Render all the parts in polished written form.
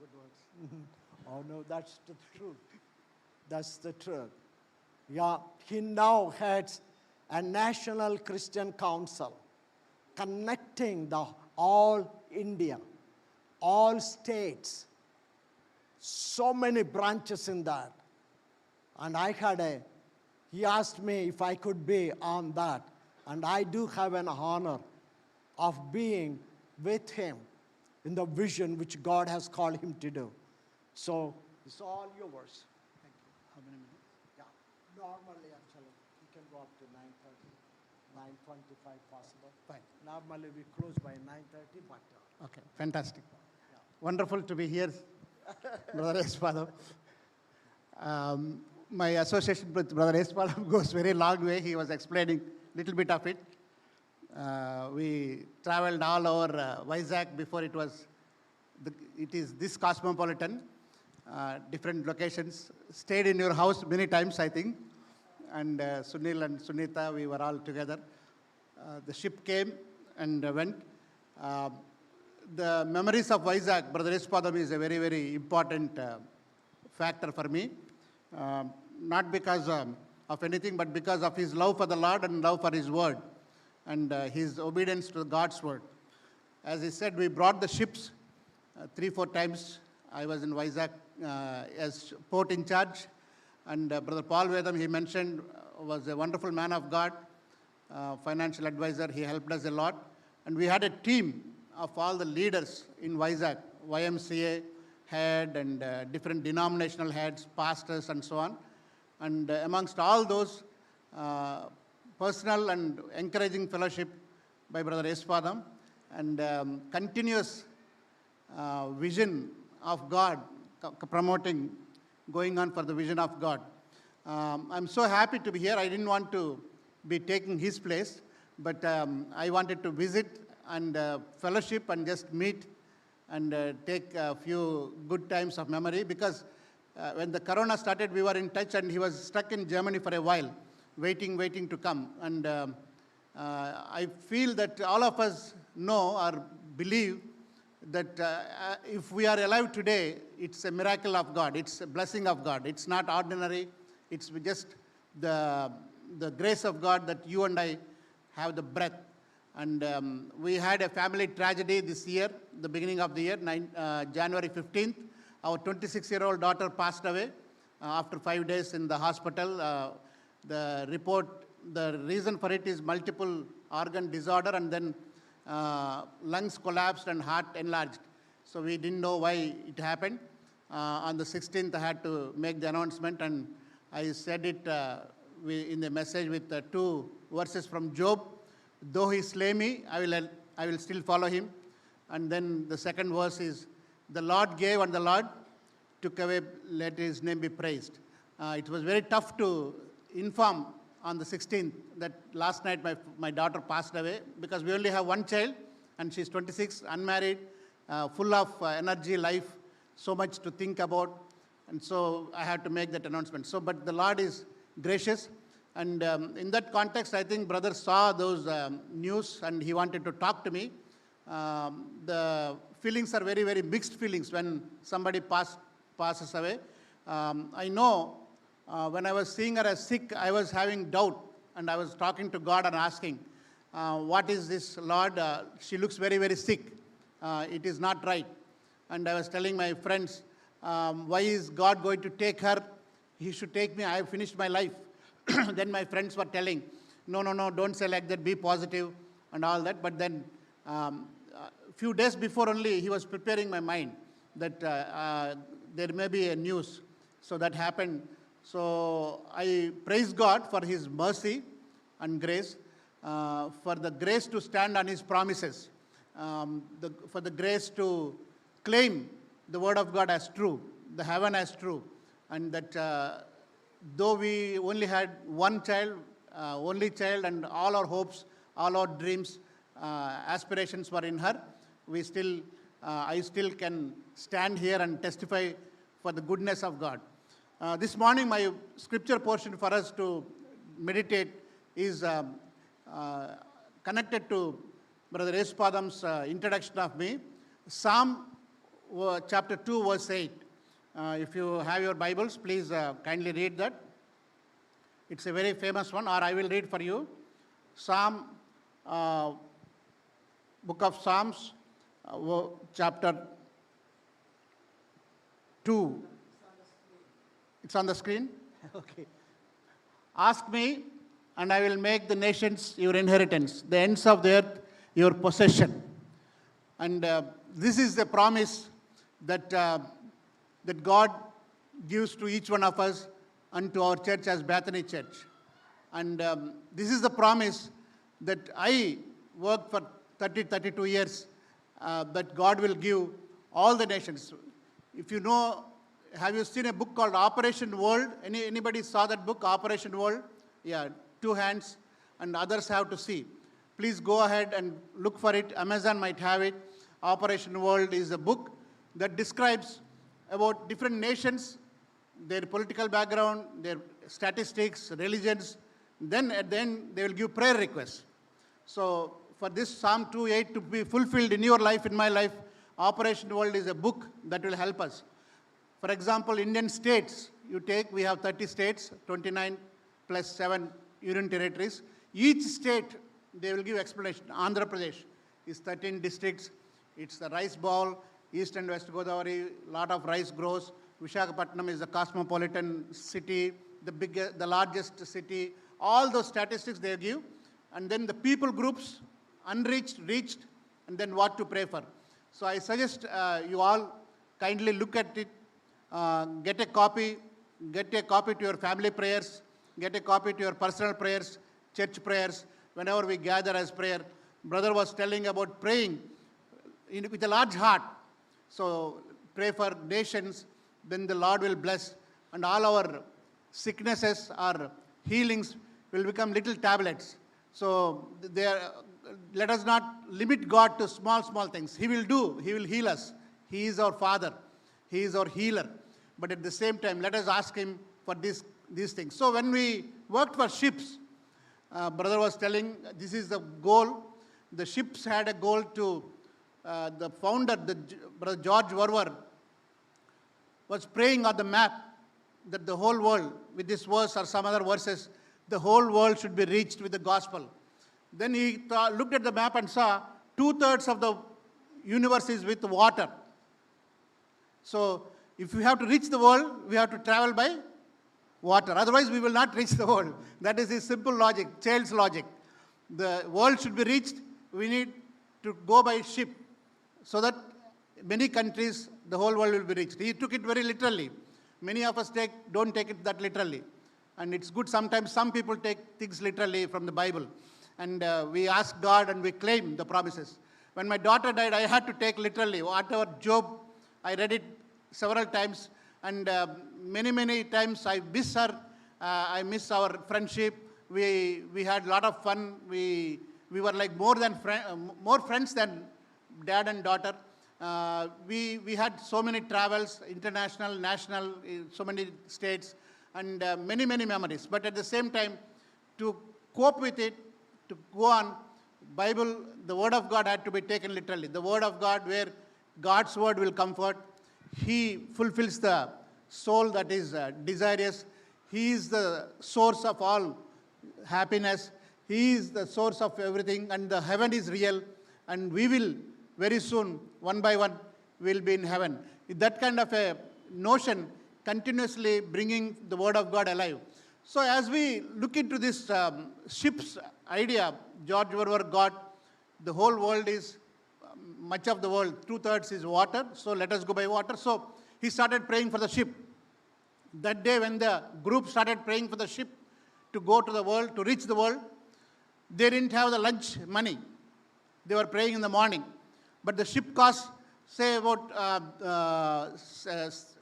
good words. Oh no, that's the truth. That's the truth. Yeah, he now heads a national Christian council connecting the all India, all states, so many branches in that. And he asked me if I could be on that. And I do have an honor of being with him in the vision which God has called him to do. So it's all yours. Thank you. How many minutes? Yeah. Normally, actually, he can go up to 9:30, 9:25 possible. Fine. Normally, we close by 9:30, but... Okay, fantastic. Yeah. Wonderful to be here, Brother Espadam. My association with Brother Espadam goes very long way. He was explaining a little bit of it. We traveled all over Vizag before it is this cosmopolitan, different locations. Stayed in your house many times, I think. And Sunil and Sunita, we were all together. The ship came and went. The memories of Vizag, Brother Espadam, is a very, very important factor for me. Not because of anything, but because of his love for the Lord and love for his word and his obedience to God's word. As he said, we brought the ships 3-4 times. I was in Vizag as port in charge. And Brother Paul Vedam, he mentioned, was a wonderful man of God, financial advisor. He helped us a lot. And we had a team of all the leaders in Vizag, YMCA head and different denominational heads, pastors and so on. And amongst all those, personal and encouraging fellowship by Brother Espadam and continuous vision of God, promoting, going on for the vision of God. I'm so happy to be here. I didn't want to be taking his place, but I wanted to visit and fellowship and just meet and take a few good times of memory, because when the corona started, we were in touch, and he was stuck in Germany for a while, waiting to come. And I feel that all of us know or believe that if we are alive today, it's a miracle of God. It's a blessing of God. It's not ordinary. It's just the grace of God that you and I have the breath. And we had a family tragedy this year, the beginning of the year, January 15th. Our 26-year-old daughter passed away after 5 days in the hospital. The reason for it is multiple organ disorder, and then lungs collapsed and heart enlarged. So we didn't know why it happened. On the 16th, I had to make the announcement, and I said it in the message with 2 verses from Job. Though he slay me, I will still follow him. And then the second verse is, the Lord gave and the Lord took away, let his name be praised. It was very tough to inform on the 16th that last night my daughter passed away, because we only have one child and she's 26, unmarried, full of energy, life, so much to think about. And so I had to make that announcement. But the Lord is gracious. And in that context, I think brother saw those news and he wanted to talk to me. The feelings are very, very mixed feelings when somebody passes away. I know when I was seeing her as sick, I was having doubt, and I was talking to God and asking, what is this, Lord? She looks very, very sick. It is not right. And I was telling my friends, why is God going to take her? He should take me. I have finished my life. Then my friends were telling, no, don't say like that, be positive and all that. But then a few days before only, he was preparing my mind that there may be a news. So that happened. So I praise God for his mercy and grace, for the grace to stand on his promises, for the grace to claim the word of God as true, the heaven as true, and that though we only had one child, only child, and all our hopes, all our dreams, aspirations were in her, I still can stand here and testify for the goodness of God. This morning, my scripture portion for us to meditate is connected to Brother Espadam's introduction of me. Psalm chapter 2, verse 8. If you have your Bibles, please kindly read that. It's a very famous one, or I will read for you. Psalm, book of Psalms, chapter 2. It's on the screen. Okay. Ask me, and I will make the nations your inheritance, the ends of the earth your possession. And this is the promise that, that God gives to each one of us and to our church as Bethany Church. And this is the promise that I worked for 32 years, that God will give all the nations. If you know, have you seen a book called Operation World? Anybody saw that book, Operation World? Yeah, 2 hands, and others have to see. Please go ahead and look for it. Amazon might have it. Operation World is a book that describes about different nations, their political background, their statistics, religions. Then at the end, they will give prayer requests. So for this Psalm 2:8 to be fulfilled in your life, in my life, Operation World is a book that will help us. For example, Indian states, we have 30 states, 29 plus 7 union territories. Each state, they will give explanation. Andhra Pradesh is 13 districts. It's the rice bowl. East and West Godavari, lot of rice grows. Visakhapatnam is the cosmopolitan city, the largest city. All those statistics they give. And then the people groups, unreached, reached, and then what to pray for. So I suggest you all kindly look at it, get a copy to your family prayers, get a copy to your personal prayers, church prayers, whenever we gather as prayer. Brother was telling about praying with a large heart. So pray for nations, then the Lord will bless, and all our sicknesses or healings will become little tablets. So let us not limit God to small things. He will heal us. He is our Father. He is our healer. But at the same time, let us ask Him for these things. So when we worked for ships, brother was telling, this is the goal. The ships had a goal to, the founder, Brother George Verwer, was praying on the map that the whole world, with this verse or some other verses, the whole world should be reached with the gospel. Then he looked at the map and saw 2/3 of the universe is with water. So if we have to reach the world, we have to travel by water. Otherwise, we will not reach the world. That is his simple logic, child's logic. The world should be reached. We need to go by ship so that many countries, the whole world will be reached. He took it very literally. Many of us don't take it that literally. And it's good sometimes some people take things literally from the Bible. And we ask God and we claim the promises. When my daughter died, I had to take literally. Whatever Job, I read it several times. And many times I miss her. I miss our friendship. We had a lot of fun. We were like more friends than dad and daughter. We had so many travels, international, national, so many states, and many memories. But at the same time, to cope with it, to go on, Bible, the Word of God had to be taken literally. The Word of God, where God's Word will comfort. He fulfills the soul that is desirous. He is the source of all happiness. He is the source of everything, and the heaven is real, and we will very soon, one by one, will be in heaven. That kind of a notion, continuously bringing the Word of God alive. So as we look into this ship's idea, George Verwer got the whole world is, much of the world, 2/3 is water, so let us go by water. So he started praying for the ship. That day when the group started praying for the ship to go to the world, to reach the world, they didn't have the lunch money. They were praying in the morning. But the ship cost, say, about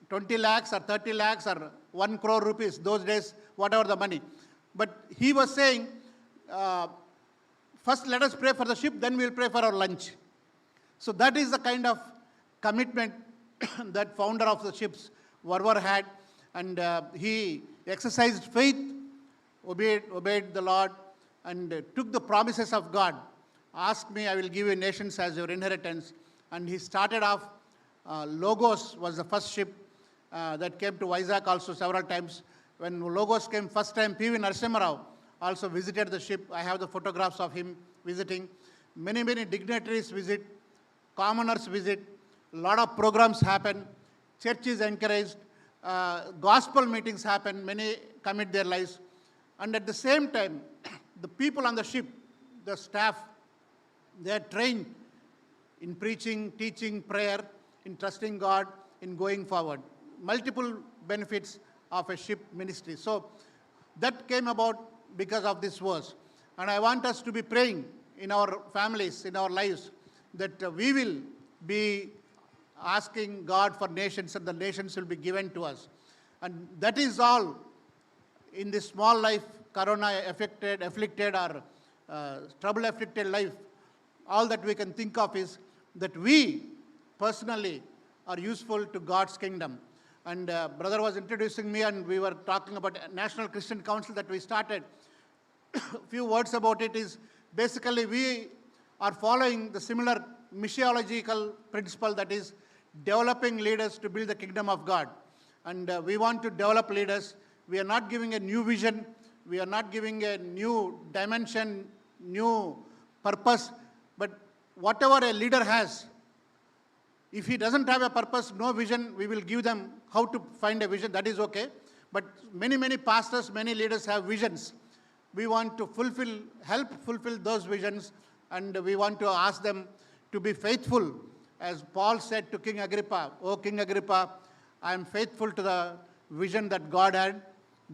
20 lakhs or 30 lakhs or 1 crore rupees, those days, whatever the money. But he was saying, first let us pray for the ship, then we'll pray for our lunch. So that is the kind of commitment that founder of the ships, Verwer, had. And he exercised faith, obeyed the Lord, and took the promises of God. Ask me, I will give you nations as your inheritance. And he started off Logos was the first ship that came to Vizag also several times. When Logos came first time, P.V. Narasimha Rao also visited the ship. I have the photographs of him visiting. Many dignitaries visit, commoners visit, a lot of programs happen, church is encouraged, gospel meetings happen, many commit their lives. And at the same time, the people on the ship, the staff, they are trained in preaching, teaching, prayer, in trusting God, in going forward. Multiple benefits of a ship ministry. So that came about because of this verse. And I want us to be praying in our families, in our lives, that we will be asking God for nations and the nations will be given to us. And that is all in this small life, corona afflicted or trouble afflicted life. All that we can think of is that we personally are useful to God's kingdom. And brother was introducing me and we were talking about National Christian Council that we started. A few words about it is basically we are following the similar missiological principle, that is developing leaders to build the kingdom of God. And we want to develop leaders. We are not giving a new vision. We are not giving a new dimension, new purpose. But whatever a leader has, if he doesn't have a purpose, no vision, we will give them how to find a vision. That is okay. But many pastors, many leaders have visions. We want to help fulfill those visions, and we want to ask them to be faithful. As Paul said to King Agrippa, "O King Agrippa, I am faithful to the vision that God had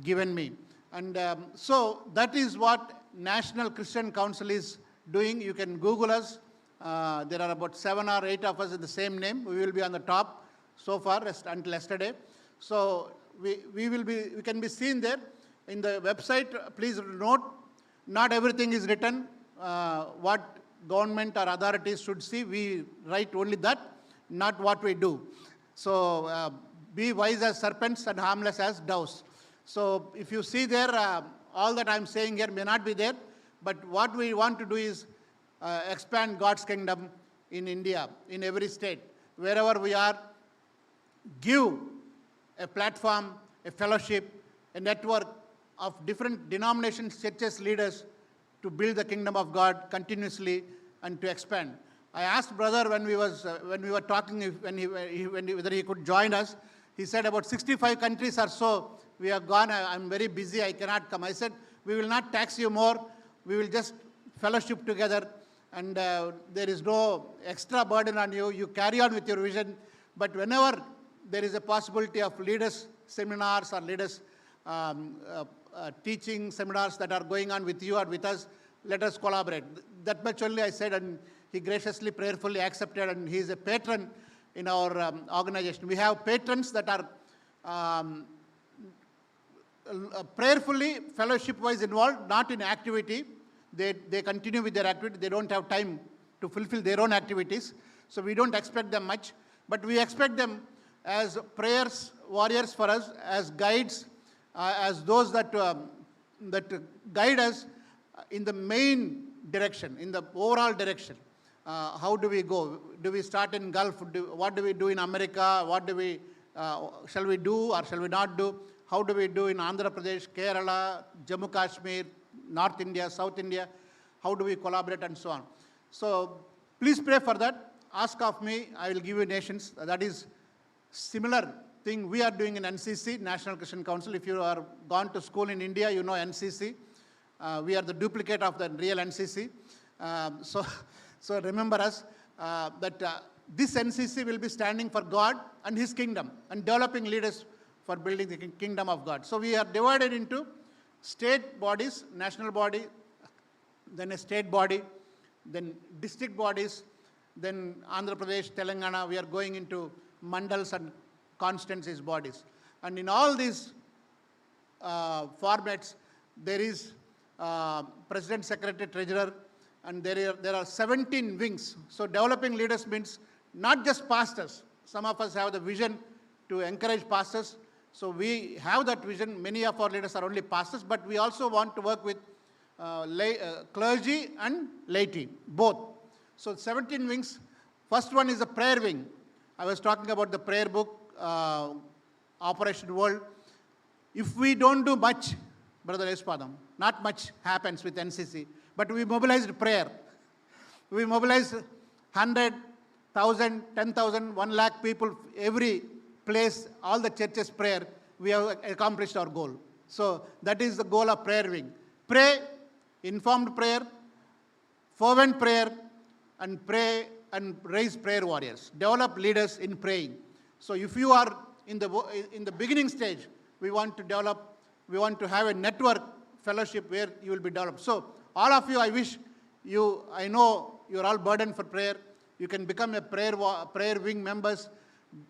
given me." And so that is what National Christian Council is doing. You can Google us. There are about 7 or 8 of us with the same name. We will be on the top so far until yesterday. So we can be seen there. In the website, please note, not everything is written. What government or authorities should see, we write only that, not what we do. So be wise as serpents and harmless as doves. So if you see there, all that I'm saying here may not be there, but what we want to do is expand God's kingdom in India, in every state. Wherever we are, give a platform, a fellowship, a network of different denominations, churches, leaders to build the kingdom of God continuously and to expand. I asked brother when we were talking whether he could join us. He said about 65 countries or so we have gone. I'm very busy, I cannot come. I said, we will not tax you more. We will just fellowship together, and there is no extra burden on you. You carry on with your vision. But whenever there is a possibility of leaders seminars or leaders teaching seminars that are going on with you or with us, let us collaborate. That much only I said, and he graciously, prayerfully accepted, and he is a patron in our organization. We have patrons that are prayerfully, fellowship-wise involved, not in activity. They continue with their activity. They don't have time to fulfill their own activities. So we don't expect them much, but we expect them as prayers, warriors for us, as guides, as those that guide us in the main direction, in the overall direction. How do we go? Do we start in Gulf? What do we do in America? What do we, shall we do or shall we not do? How do we do in Andhra Pradesh, Kerala, Jammu Kashmir, North India, South India? How do we collaborate and so on? So please pray for that. Ask of me, I will give you nations. That is similar thing we are doing in NCC, National Christian Council. If you are gone to school in India, you know NCC. We are the duplicate of the real NCC. So remember us, that this NCC will be standing for God and His kingdom and developing leaders for building the kingdom of God. So we are divided into state bodies, national body, then a state body, then district bodies, then Andhra Pradesh, Telangana, we are going into mandals and constituencies bodies. And in all these formats, there is president, secretary, treasurer, and there are 17 wings. So developing leaders means not just pastors. Some of us have the vision to encourage pastors. So we have that vision. Many of our leaders are only pastors, but we also want to work with clergy and laity, both. So 17 wings. First one is a prayer wing. I was talking about the prayer book, Operation World. If we don't do much, Brother Espadam, not much happens with NCC, but we mobilized prayer. We mobilized 100, 1,000, 10,000, 1 lakh people, every place, all the churches prayer, we have accomplished our goal. So that is the goal of prayer wing. Pray, informed prayer, fervent prayer, and pray and raise prayer warriors. Develop leaders in praying. So if you are in the beginning stage, we want to develop, we want to have a network fellowship where you will be developed. So all of you, I wish you, I know you're all burdened for prayer. You can become a prayer wing members.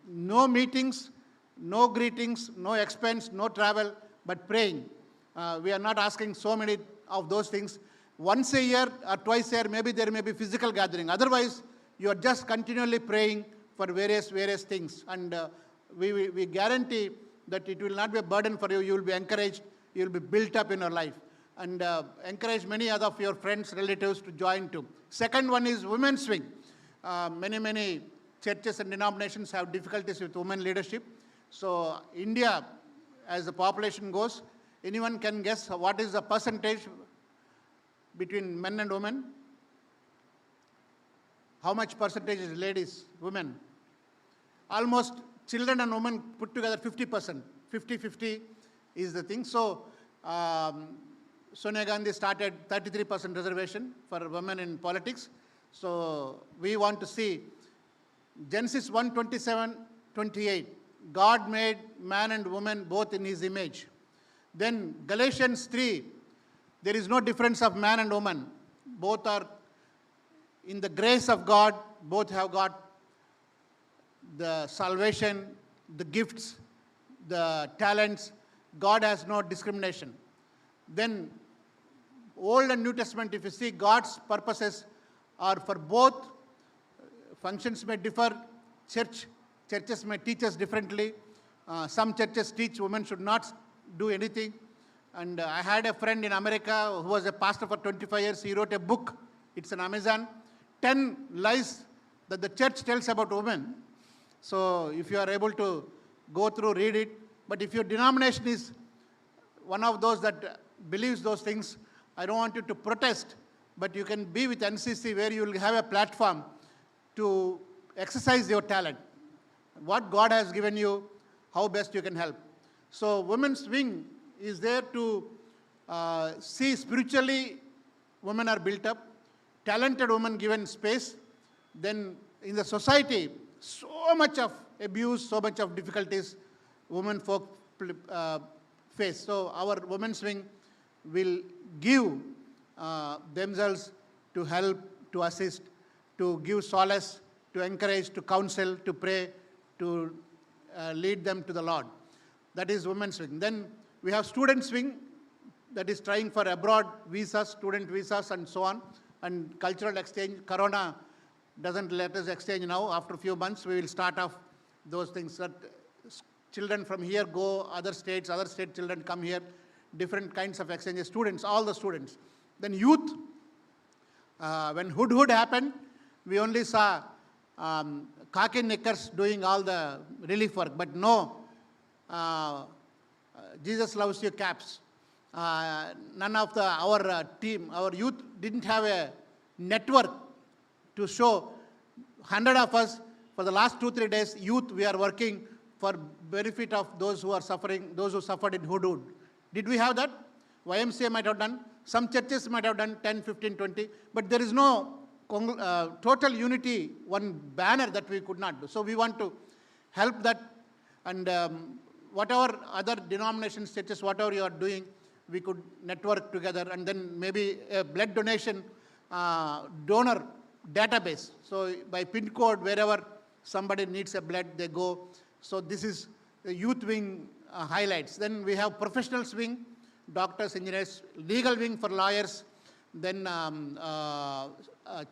No meetings, no greetings, no expense, no travel, but praying. We are not asking so many of those things. Once a year or twice a year, maybe there may be physical gathering. Otherwise, you are just continually praying for various things. And we guarantee that it will not be a burden for you. You will be encouraged. You will be built up in your life. And encourage many other of your friends, relatives to join too. Second one is women's wing. Many churches and denominations have difficulties with women leadership. So India, as the population goes, anyone can guess what is the percentage between men and women? How much percentage is ladies, women? Almost children and women put together 50%. 50-50 is the thing. So Sonia Gandhi started 33% reservation for women in politics. So we want to see Genesis 1:27-28. God made man and woman both in his image. Then Galatians 3, there is no difference of man and woman. Both are in the grace of God, both have got the salvation, the gifts, the talents. God has no discrimination. Then Old and New Testament, if you see, God's purposes are for both. Functions may differ. Churches may teach us differently. Some churches teach women should not do anything. And I had a friend in America who was a pastor for 25 years. He wrote a book. It's on Amazon. 10 lies that the church tells about women. So if you are able to go through, read it. But if your denomination is one of those that believes those things, I don't want you to protest, but you can be with NCC where you will have a platform to exercise your talent. What God has given you, how best you can help. So women's wing is there to see spiritually women are built up, talented women given space. Then in the society, so much of abuse, so much of difficulties women folk face. So our women's wing will give themselves to help, to assist, to give solace, to encourage, to counsel, to pray, to lead them to the Lord. That is women's wing. Then we have students' wing that is trying for abroad visas, student visas and so on, and cultural exchange. Corona doesn't let us exchange now. After a few months, we will start off those things. That children from here go other state children come here, different kinds of exchanges, students, all the students. Then youth, when Hood happened, we only saw khaki knickers doing all the relief work, but no Jesus Loves You caps. None of our team, our youth didn't have a network to show. 100 of us, for the last 2-3 days, youth, we are working for benefit of those who are suffering, those who suffered in Hood. Did we have that? YMCA might have done. Some churches might have done 10, 15, 20. But there is no total unity, one banner that we could not do. So we want to help that. And whatever other denominations, churches, whatever you are doing, we could network together. And then maybe a blood donation donor database. So by PIN code, wherever somebody needs a blood, they go. So this is the youth wing highlights. Then we have professionals wing, doctors, engineers, legal wing for lawyers, then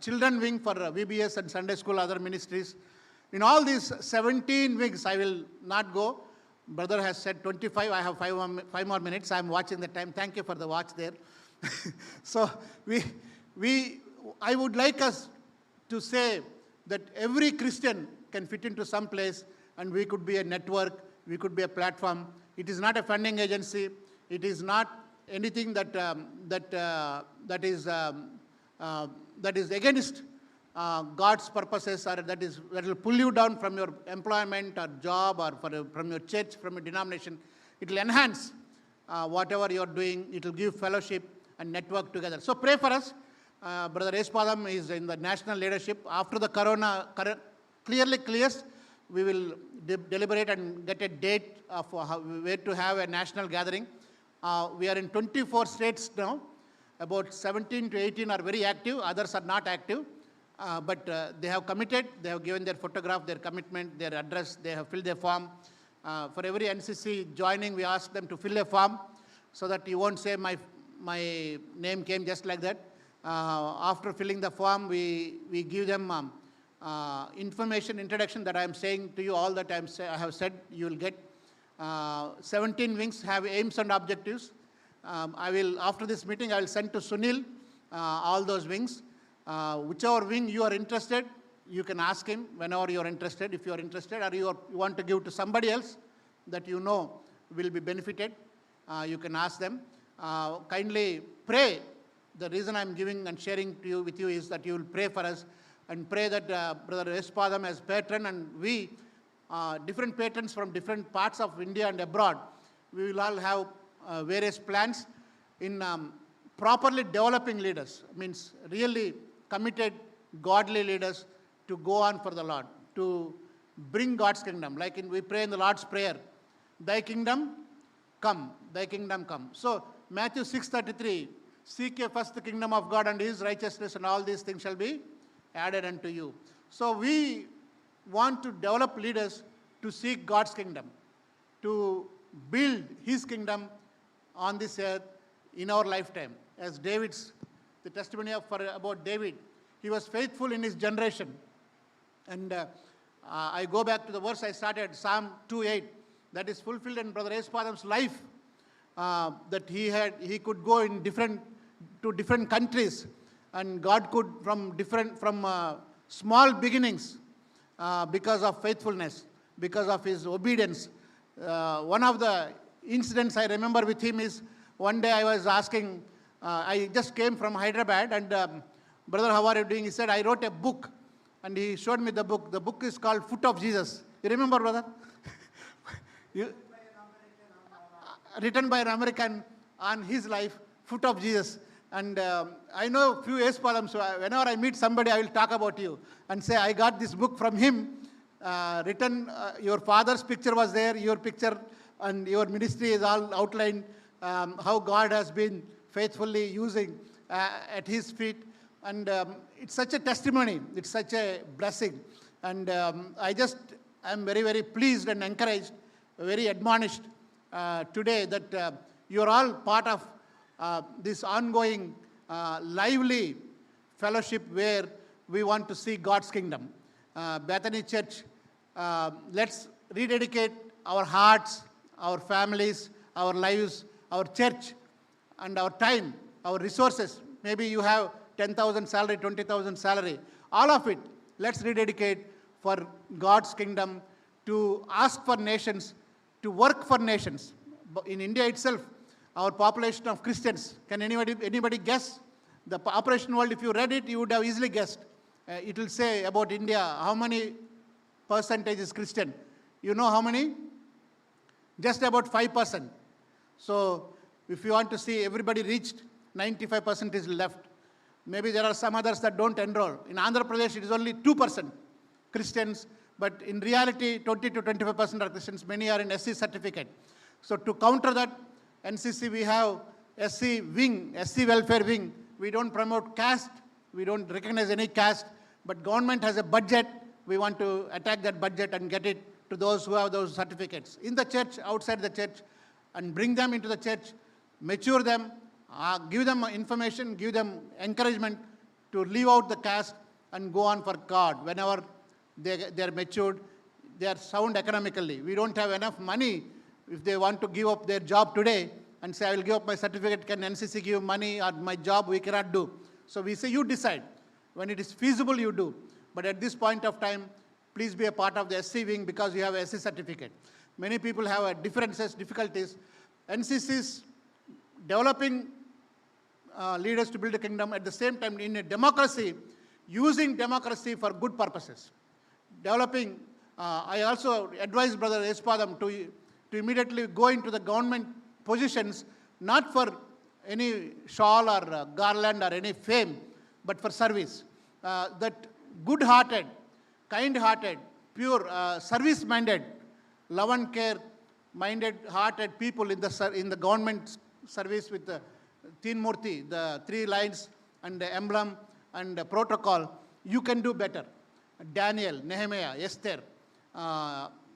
children wing for VBS and Sunday school, other ministries. In all these 17 wings, I will not go. Brother has said 25. I have 5 more minutes. I'm watching the time. Thank you for the watch there. So I would like us to say that every Christian can fit into some place, and we could be a network, we could be a platform. It is not a funding agency. It is not anything that is against God's purposes, or that will pull you down from your employment or job, or from your church, from your denomination. It will enhance whatever you are doing. It will give fellowship and network together. So pray for us. Brother Espadam is in the national leadership. After the corona clearly clears, we will deliberate and get a date of where to have a national gathering. We are in 24 states now. About 17 to 18 are very active. Others are not active. But they have committed. They have given their photograph, their commitment, their address. They have filled their form. For every NCC joining, we ask them to fill a form so that you won't say my name came just like that. After filling the form, we give them information, introduction that I am saying to you, all that I have said you will get. 17 wings have aims and objectives. After this meeting, I will send to Sunil all those wings. Whichever wing you are interested, you can ask him whenever you are interested, if you are interested, or you want to give to somebody else that you know will be benefited, you can ask them. Kindly pray. The reason I am giving and sharing with you is that you will pray for us, and pray that Brother Espadam as patron, and we, different patrons from different parts of India and abroad, we will all have various plans in properly developing leaders, means really committed, godly leaders to go on for the Lord, to bring God's kingdom. Like we pray in the Lord's Prayer, thy kingdom come, thy kingdom come. So Matthew 6:33, seek ye first the kingdom of God and his righteousness, and all these things shall be added unto you. So we want to develop leaders to seek God's kingdom, to build his kingdom on this earth in our lifetime. As the testimony about David, he was faithful in his generation. And I go back to the verse I started, Psalm 2:8, that is fulfilled in Brother Espadam's life, that he could go to different countries, and God could from small beginnings, because of faithfulness, because of his obedience. One of the incidents I remember with him is, one day I was asking, I just came from Hyderabad, and brother, how are you doing? He said, I wrote a book, and he showed me the book. The book is called Foot of Jesus. You remember, brother? Written by an American on his life, Foot of Jesus. And I know a few Espadams, so whenever I meet somebody, I will talk about you and say, I got this book from him, written, your father's picture was there, your picture and your ministry is all outlined, how God has been faithfully using at his feet. And it's such a testimony, it's such a blessing. And I'm very, very pleased and encouraged, very admonished today that you are all part of this ongoing lively fellowship where we want to see God's kingdom. Bethany Church, let's rededicate our hearts, our families, our lives, our church, and our time, our resources. Maybe you have 10,000 salary, 20,000 salary. All of it, let's rededicate for God's kingdom, to ask for nations, to work for nations. In India itself, our population of Christians, can anybody guess? The Operation World, if you read it, you would have easily guessed. It will say about India, how many percentage is Christian. You know how many? Just about 5%. So if you want to see everybody reached, 95% is left. Maybe there are some others that don't enroll. In Andhra Pradesh, it is only 2% Christians, but in reality, 20 to 25% are Christians. Many are in SC certificate. So to counter that, NCC, we have SC wing, SC welfare wing. We don't promote caste. We don't recognize any caste. But government has a budget. We want to attack that budget and get it to those who have those certificates. In the church, outside the church, and bring them into the church, mature them, give them information, give them encouragement to leave out the caste and go on for God. Whenever they are matured, they are sound economically. We don't have enough money. If they want to give up their job today and say, I will give up my certificate, can NCC give money, or my job we cannot do. So we say, you decide. When it is feasible, you do. But at this point of time, please be a part of the SC wing because you have a SC certificate. Many people have differences, difficulties. NCC is developing leaders to build a kingdom, at the same time in a democracy, using democracy for good purposes. Developing, I also advise Brother Espadam to immediately go into the government positions, not for any shawl or garland or any fame, but for service. That good-hearted, kind-hearted, pure, service-minded, love and care-minded, hearted people in the government service with the Teen Murti, the 3 lines and the emblem and the protocol, you can do better. Daniel, Nehemiah, Esther,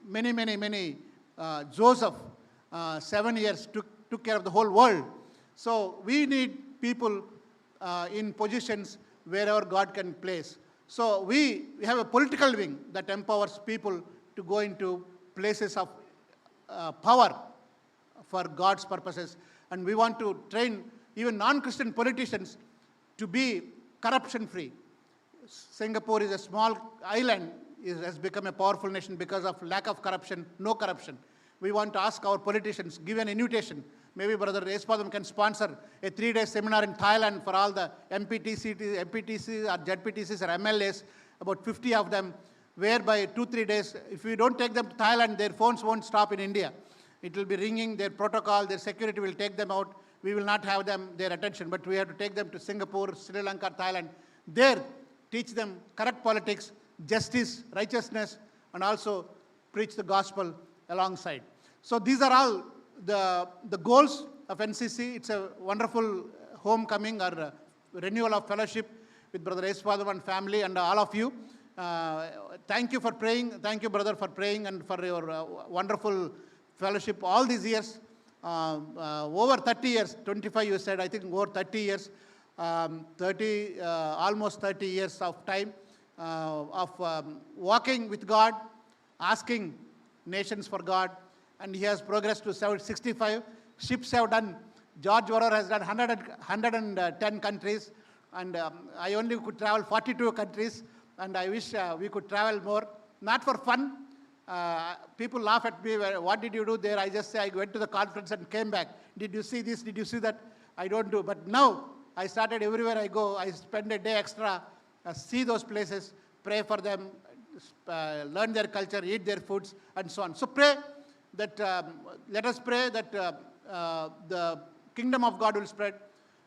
many, Joseph, 7 years took care of the whole world. So we need people in positions wherever God can place. So we have a political wing that empowers people to go into places of power for God's purposes. And we want to train even non-Christian politicians to be corruption-free. Singapore is a small island, has become a powerful nation because of lack of corruption, no corruption. We want to ask our politicians, give an invitation. Maybe Brother Espadam can sponsor a 3-day seminar in Thailand for all the MPTCs or ZPTCs or MLAs, about 50 of them, whereby 2-3 days, if we don't take them to Thailand, their phones won't stop in India. It will be ringing, their protocol, their security will take them out. We will not have their attention, but we have to take them to Singapore, Sri Lanka, Thailand. There, teach them correct politics, justice, righteousness, and also preach the gospel alongside. So these are all the goals of NCC. It's a wonderful homecoming or renewal of fellowship with Brother Espadam and family and all of you. Thank you for praying. Thank you, brother, for praying and for your wonderful fellowship all these years. Over 30 years, 25 you said, I think over 30 years, almost 30 years of time of walking with God, asking nations for God, and he has progressed to 65. Ships have done, George Warrer has done 110 countries, and I only could travel 42 countries, and I wish we could travel more, not for fun. People laugh at me, what did you do there? I just say, I went to the conference and came back. Did you see this? Did you see that? I don't do. But now, I started everywhere I go, I spend a day extra, see those places, pray for them, learn their culture, eat their foods, and so on. So pray that, let us pray that the kingdom of God will spread.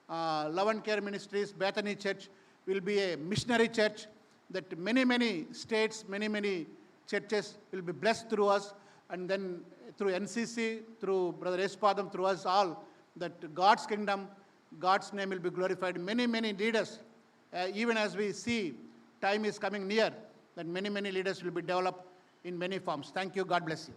Love and Care Ministries, Bethany Church will be a missionary church, that many states, many churches will be blessed through us, and then through NCC, through Brother Espadam, through us all, that God's kingdom, God's name will be glorified. Many leaders, even as we see time is coming near, that many leaders will be developed in many forms. Thank you. God bless you.